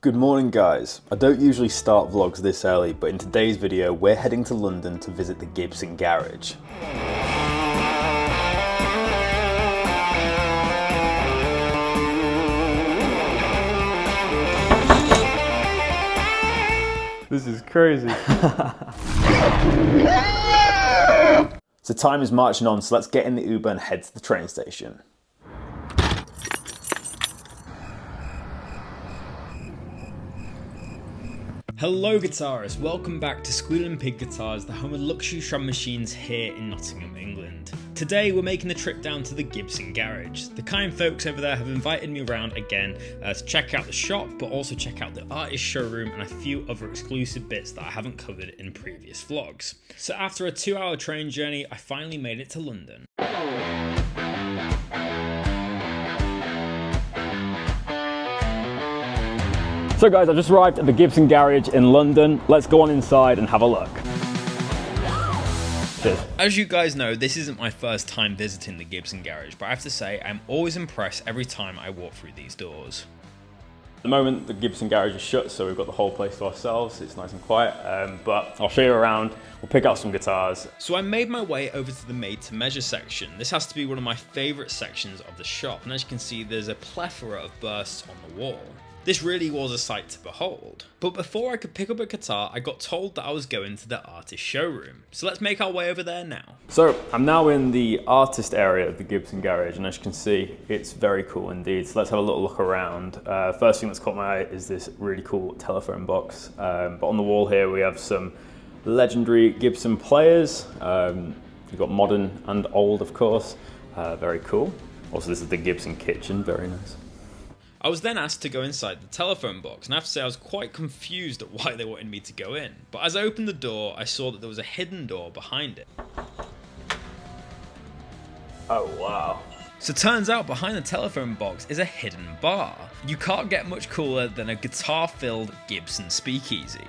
Good morning guys. I don't usually start vlogs this early, but in today's video we're heading to London to visit the Gibson garage. This is crazy. So time is marching on, so let's get in the Uber and head to the train station. Hello guitarists, welcome back to Squealing Pig Guitars, the home of luxury drum machines here in Nottingham, England. Today we're making the trip down to the Gibson garage. The kind folks over there have invited me around again to check out the shop, but also check out the artist showroom and a few other exclusive bits that I haven't covered in previous vlogs. So after a 2-hour train journey, I finally made it to London. So guys, I've just arrived at the Gibson garage in London. Let's go on inside and have a look. Cheers. As you guys know, this isn't my first time visiting the Gibson garage, but I have to say I'm always impressed every time I walk through these doors. At the moment, the Gibson garage is shut, so we've got the whole place to ourselves. It's nice and quiet, but I'll show you around. We'll pick out some guitars. So I made my way over to the made to measure section. This has to be one of my favorite sections of the shop, and as you can see, there's a plethora of bursts on the wall. This really was a sight to behold. But before I could pick up a guitar, I got told that I was going to the artist showroom. So let's make our way over there now. So I'm now in the artist area of the Gibson garage, and as you can see, it's very cool indeed. So let's have a little look around. First thing that's caught my eye is this really cool telephone box. But on the wall here, we have some legendary Gibson players. We've got modern and old, of course. Very cool. Also, this is the Gibson kitchen, very nice. I was then asked to go inside the telephone box, and I have to say I was quite confused at why they wanted me to go in. But as I opened the door, I saw that there was a hidden door behind it. Oh wow. So turns out behind the telephone box is a hidden bar. You can't get much cooler than a guitar-filled Gibson speakeasy.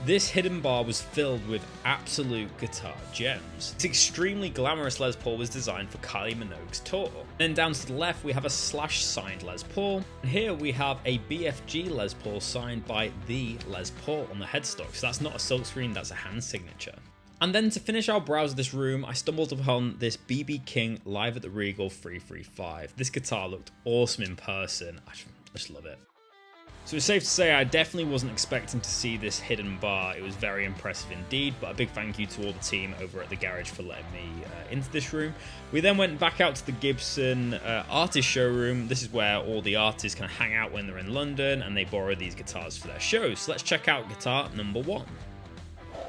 This hidden bar was filled with absolute guitar gems. This extremely glamorous Les Paul was designed for Kylie Minogue's tour. Then down to the left we have a Slash signed Les Paul. And here we have a BFG Les Paul signed by the Les Paul on the headstock. So that's not a silkscreen, that's a hand signature. And then to finish our browse of this room, I stumbled upon this BB King Live at the Regal 335. This guitar looked awesome in person. I just love it. So it's safe to say I definitely wasn't expecting to see this hidden bar. It was very impressive indeed, but a big thank you to all the team over at the garage for letting me into this room. We then went back out to the Gibson artist showroom. This is where all the artists can hang out when they're in London and they borrow these guitars for their shows. So let's check out guitar number 1.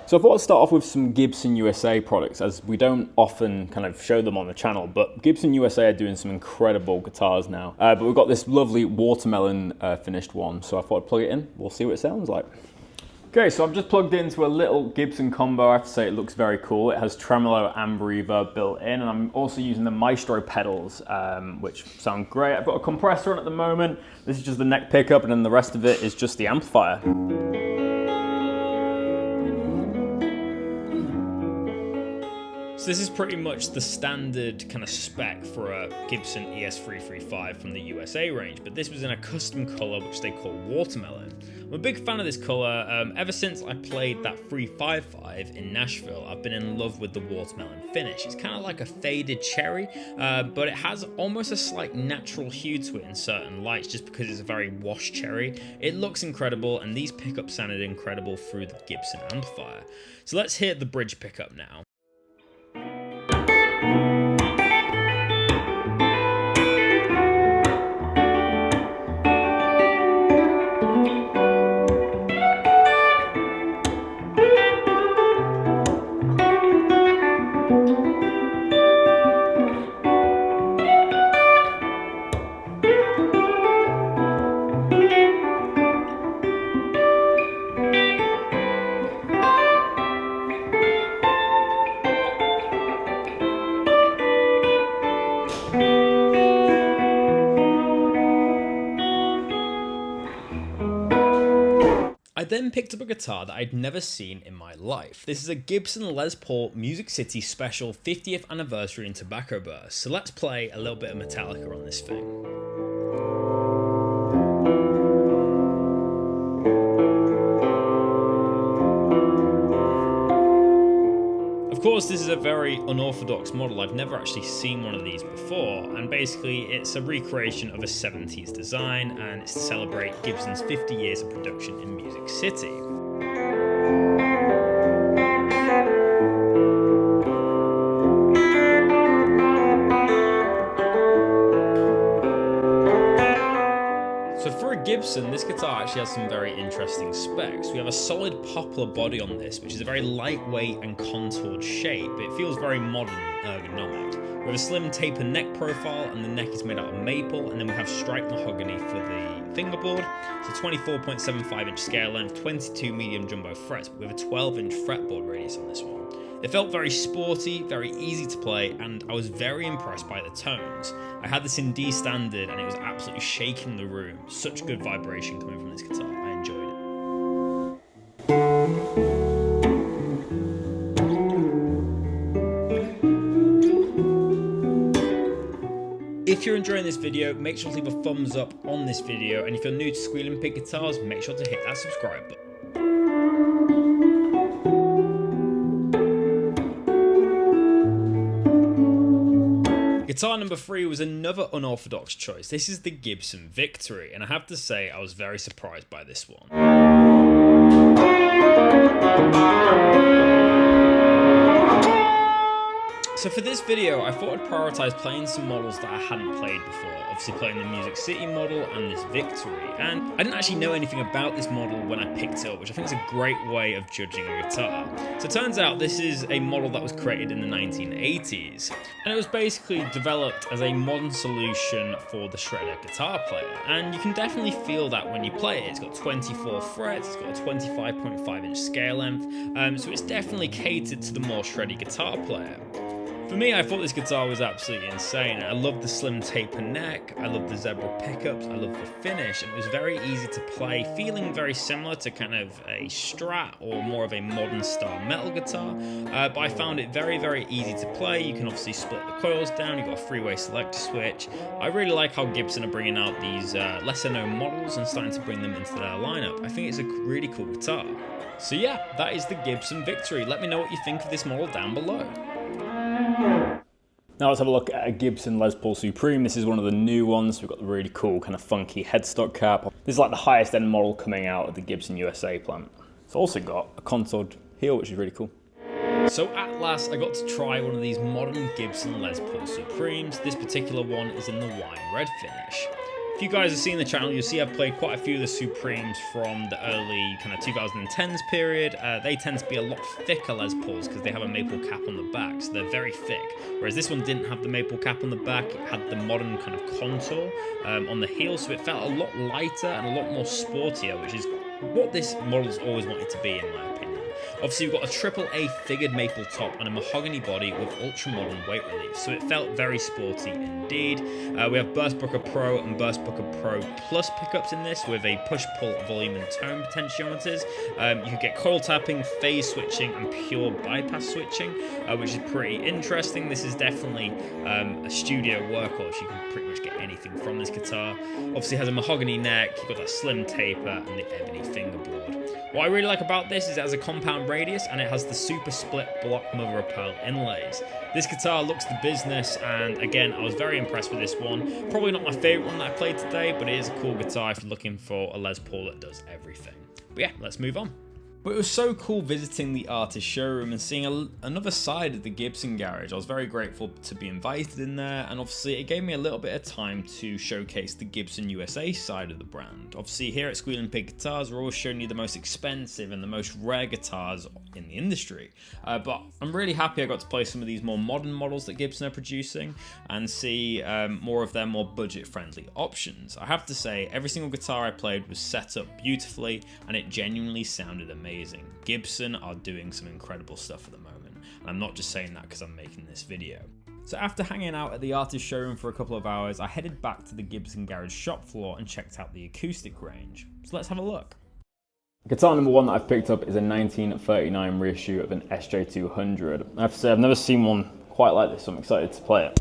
So I thought I'd start off with some Gibson USA products, as we don't often kind of show them on the channel, but Gibson USA are doing some incredible guitars now. But we've got this lovely watermelon finished one, so I thought I'd plug it in. We'll see what it sounds like. Okay, so I've just plugged into a little Gibson combo. I have to say it looks very cool. It has tremolo and reverb built in, and I'm also using the Maestro pedals, which sound great. I've got a compressor on at the moment. This is just the neck pickup, and then the rest of it is just the amplifier. So this is pretty much the standard kind of spec for a Gibson ES335 from the USA range, but this was in a custom color which they call watermelon. I'm a big fan of this color. Ever since I played that 355 in Nashville, I've been in love with the watermelon finish. It's kind of like a faded cherry, but it has almost a slight natural hue to it in certain lights just because it's a very washed cherry. It looks incredible, and these pickups sounded incredible through the Gibson amplifier. So let's hear the bridge pickup now. I then picked up a guitar that I'd never seen in my life. This is a Gibson Les Paul Music City Special 50th Anniversary in Tobacco Burst. So let's play a little bit of Metallica on this thing. course, this is a very unorthodox model. I've never actually seen one of these before, and basically it's a recreation of a 70s design, and it's to celebrate Gibson's 50 years of production in Music City. So for a Gibson, this guitar actually has some very interesting specs. We have a solid poplar body on this, which is a very lightweight and contoured shape. It feels very modern and ergonomic. We have a slim taper neck profile, and the neck is made out of maple, and then we have striped mahogany for the fingerboard. So 24.75-inch scale length, 22 medium jumbo frets, but we have a 12-inch fretboard radius on this one. It felt very sporty, very easy to play, and I was very impressed by the tones. I had this in D standard and it was absolutely shaking the room. Such good vibration coming from this guitar. I enjoyed it. If you're enjoying this video, make sure to leave a thumbs up on this video, and if you're new to Squealing Pig Guitars, make sure to hit that subscribe button. Guitar number 3 was another unorthodox choice. This is the Gibson Victory, and I have to say I was very surprised by this one. So for this video, I thought I'd prioritise playing some models that I hadn't played before. Obviously playing the Music City model and this Victory. And I didn't actually know anything about this model when I picked it up, which I think is a great way of judging a guitar. So it turns out this is a model that was created in the 1980s. And it was basically developed as a modern solution for the shredder guitar player. And you can definitely feel that when you play it. It's got 24 frets, it's got a 25.5-inch scale length. So it's definitely catered to the more shreddy guitar player. For me, I thought this guitar was absolutely insane. I love the slim taper neck, I love the zebra pickups, I love the finish, and it was very easy to play, feeling very similar to kind of a Strat or more of a modern style metal guitar, but I found it very, very easy to play. You can obviously split the coils down, you've got a three-way selector switch. I really like how Gibson are bringing out these lesser known models and starting to bring them into their lineup. I think it's a really cool guitar. So yeah, that is the Gibson Victory. Let me know what you think of this model down below. Now let's have a look at a Gibson Les Paul Supreme. This is one of the new ones. We've got the really cool kind of funky headstock cap. This is like the highest end model coming out of the Gibson USA plant. It's also got a contoured heel, which is really cool. So at last I got to try one of these modern Gibson Les Paul Supremes. This particular one is in the wine red finish. If you guys have seen the channel, you'll see I've played quite a few of the Supremes from the early kind of 2010s period. They tend to be a lot thicker Les Pauls because they have a maple cap on the back, so they're very thick. Whereas this one didn't have the maple cap on the back, it had the modern kind of contour on the heel, so it felt a lot lighter and a lot more sportier, which is what this model's always wanted to be, in my opinion. Obviously, we've got a AAA figured maple top and a mahogany body with ultra-modern weight relief, so it felt very sporty indeed. We have Burst Booker Pro and Burst Booker Pro Plus pickups in this with a push-pull volume and tone potentiometers. You can get coil tapping, phase switching, and pure bypass switching, which is pretty interesting. This is definitely a studio workhorse. You can pretty much get anything from this guitar. Obviously, it has a mahogany neck, you've got that slim taper, and the ebony fingerboard. What I really like about this is it has a compound radius and it has the super split block mother of pearl inlays. This guitar looks the business, and again, I was very impressed with this one. Probably not my favourite one that I played today, but it is a cool guitar if you're looking for a Les Paul that does everything. But yeah, let's move on. But it was so cool visiting the artist showroom and seeing another side of the Gibson garage. I was very grateful to be invited in there, and obviously it gave me a little bit of time to showcase the Gibson USA side of the brand. Obviously here at Squealing Pig Guitars, we're always showing you the most expensive and the most rare guitars in the industry. But I'm really happy I got to play some of these more modern models that Gibson are producing and see more of their more budget-friendly options. I have to say, every single guitar I played was set up beautifully and it genuinely sounded amazing. Gibson are doing some incredible stuff at the moment, and I'm not just saying that because I'm making this video. So after hanging out at the artist showroom for a couple of hours, I headed back to the Gibson garage shop floor and checked out the acoustic range. So let's have a look. Guitar number one that I've picked up is a 1939 reissue of an SJ200. I have to say I've never seen one quite like this, so I'm excited to play it.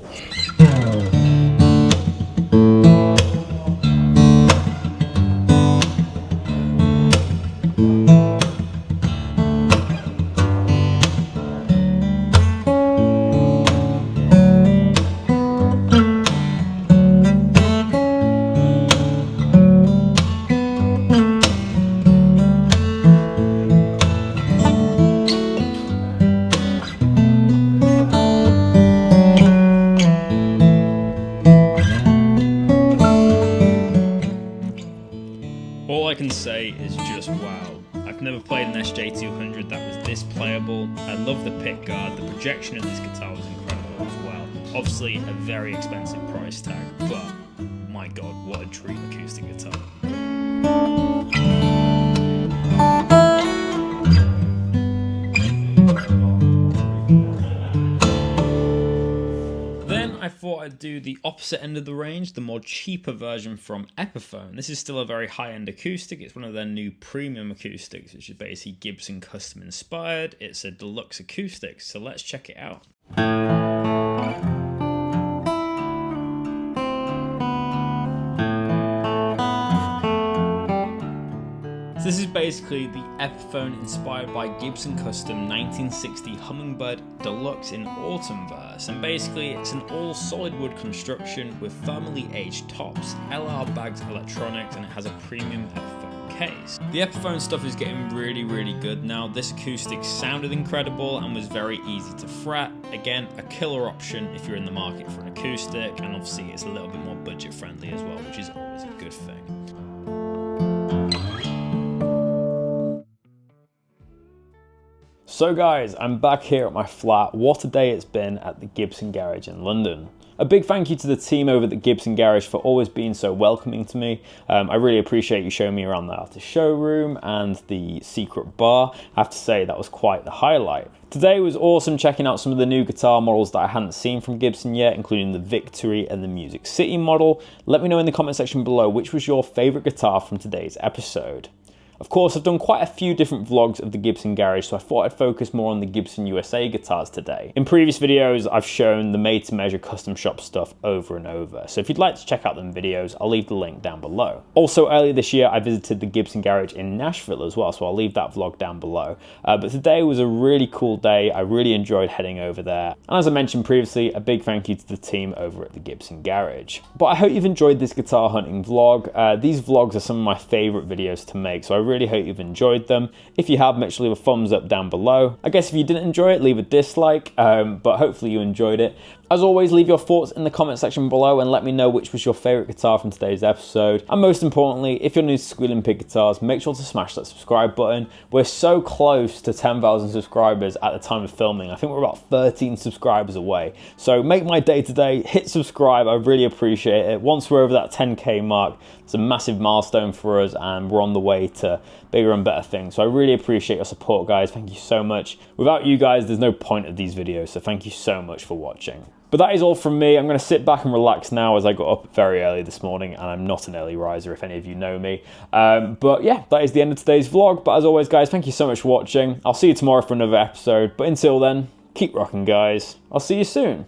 can say is just wow. I've never played an SJ200 that was this playable. I love the pick guard, the projection of this guitar was incredible as well. Obviously a very expensive price tag, but my god, what a dream acoustic guitar. I thought I'd do the opposite end of the range, the more cheaper version from Epiphone. This is still a very high-end acoustic. It's one of their new premium acoustics, which is basically Gibson custom inspired. It's a deluxe acoustic, so let's check it out. So this is basically the Epiphone inspired by Gibson Custom 1960 Hummingbird Deluxe in Autumn Verse, and basically it's an all solid wood construction with thermally aged tops, LR bags electronics, and it has a premium Epiphone case. The Epiphone stuff is getting really good now. This acoustic sounded incredible and was very easy to fret. Again, a killer option if you're in the market for an acoustic, and obviously it's a little bit more budget friendly as well, which is always a good thing. So guys, I'm back here at my flat. What a day it's been at the Gibson Garage in London. A big thank you to the team over at the Gibson Garage for always being so welcoming to me. I really appreciate you showing me around the artist showroom and the secret bar. I have to say that was quite the highlight. Today was awesome checking out some of the new guitar models that I hadn't seen from Gibson yet, including the Victory and the Music City model. Let me know in the comment section below which was your favourite guitar from today's episode. Of course, I've done quite a few different vlogs of the Gibson Garage, so I thought I'd focus more on the Gibson USA guitars today. In previous videos, I've shown the made-to-measure custom shop stuff over and over, so if you'd like to check out them videos, I'll leave the link down below. Also, earlier this year, I visited the Gibson Garage in Nashville as well, so I'll leave that vlog down below. But today was a really cool day. I really enjoyed heading over there. And as I mentioned previously, a big thank you to the team over at the Gibson Garage. But I hope you've enjoyed this guitar hunting vlog. These vlogs are some of my favorite videos to make, so I really hope you've enjoyed them. If you have, make sure to leave a thumbs up down below. I guess if you didn't enjoy it, leave a dislike, but hopefully you enjoyed it. As always, leave your thoughts in the comment section below and let me know which was your favourite guitar from today's episode. And most importantly, if you're new to Squealing Pig Guitars, make sure to smash that subscribe button. We're so close to 10,000 subscribers at the time of filming. I think we're about 13 subscribers away. So make my day today, hit subscribe, I really appreciate it. Once we're over that 10k mark, it's a massive milestone for us and we're on the way to bigger and better things. So I really appreciate your support, guys. Thank you so much. Without you guys, there's no point of these videos, so thank you so much for watching. But that is all from me. I'm going to sit back and relax now as I got up very early this morning, and I'm not an early riser if any of you know me. But yeah, that is the end of today's vlog. But as always, guys, thank you so much for watching. I'll see you tomorrow for another episode. But until then, keep rocking, guys. I'll see you soon.